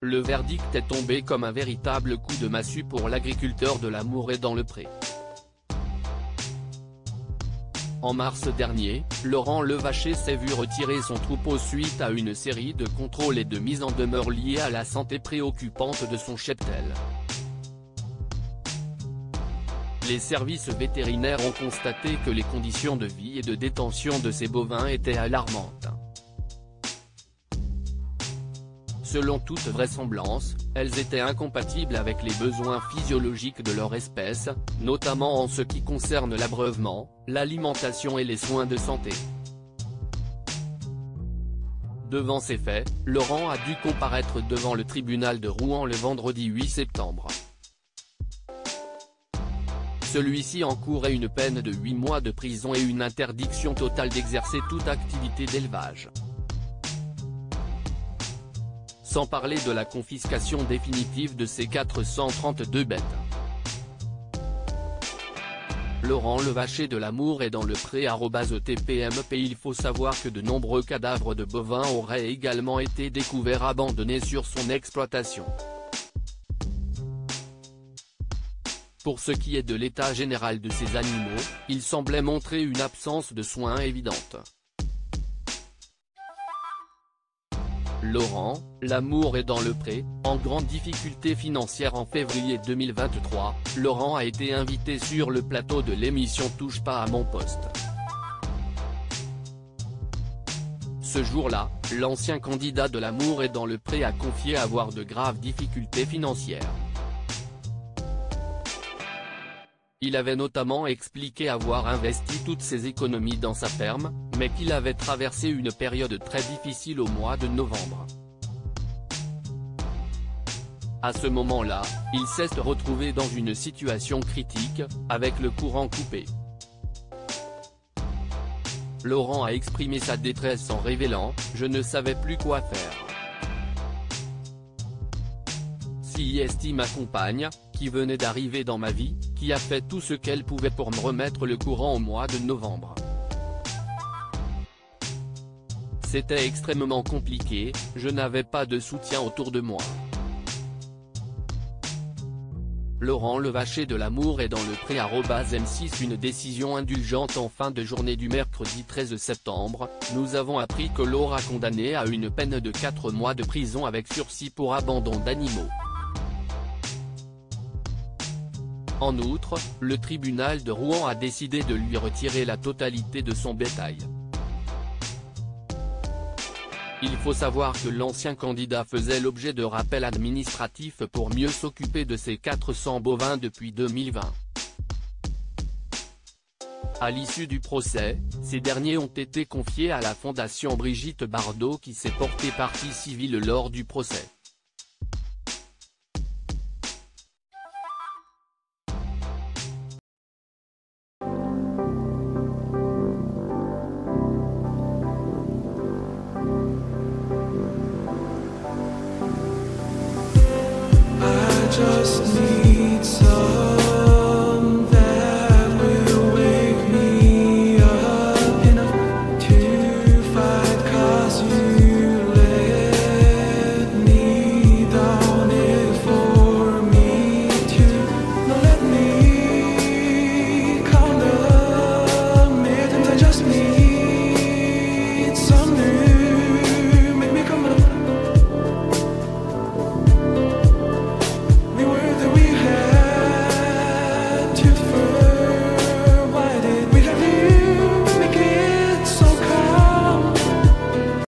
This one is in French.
le verdict est tombé comme un véritable coup de massue pour l'agriculteur de la Mourrée dans le Pré. En mars dernier, Laurent Levaché s'est vu retirer son troupeau suite à une série de contrôles et de mises en demeure liées à la santé préoccupante de son cheptel. Les services vétérinaires ont constaté que les conditions de vie et de détention de ces bovins étaient alarmantes. Selon toute vraisemblance, elles étaient incompatibles avec les besoins physiologiques de leur espèce, notamment en ce qui concerne l'abreuvement, l'alimentation et les soins de santé. Devant ces faits, Laurent a dû comparaître devant le tribunal de Rouen le vendredi 8 septembre. Celui-ci encourait une peine de 8 mois de prison et une interdiction totale d'exercer toute activité d'élevage. Sans parler de la confiscation définitive de ces 432 bêtes. Laurent Levaché de la Mourrée dans le Pré @ETPMP. Il faut savoir que de nombreux cadavres de bovins auraient également été découverts abandonnés sur son exploitation. Pour ce qui est de l'état général de ces animaux, il semblait montrer une absence de soins évidente. Laurent, la Mourrée dans le Pré, en grande difficulté financière en février 2023, Laurent a été invité sur le plateau de l'émission Touche pas à mon poste. Ce jour-là, l'ancien candidat de la Mourrée dans le Pré a confié avoir de graves difficultés financières. Il avait notamment expliqué avoir investi toutes ses économies dans sa ferme, mais qu'il avait traversé une période très difficile au mois de novembre. À ce moment-là, il s'est retrouvé dans une situation critique, avec le courant coupé. Laurent a exprimé sa détresse en révélant « Je ne savais plus quoi faire ». Si estime ma compagne, qui venait d'arriver dans ma vie, qui a fait tout ce qu'elle pouvait pour me remettre le courant au mois de novembre. C'était extrêmement compliqué, je n'avais pas de soutien autour de moi. Laurent Levaché de la Mourrée dans le Pré @M6. Une décision indulgente en fin de journée du mercredi 13 septembre, nous avons appris que Laura condamné à une peine de 4 mois de prison avec sursis pour abandon d'animaux. En outre, le tribunal de Rouen a décidé de lui retirer la totalité de son bétail. Il faut savoir que l'ancien candidat faisait l'objet de rappels administratifs pour mieux s'occuper de ses 400 bovins depuis 2020. À l'issue du procès, ces derniers ont été confiés à la Fondation Brigitte Bardot qui s'est portée partie civile lors du procès.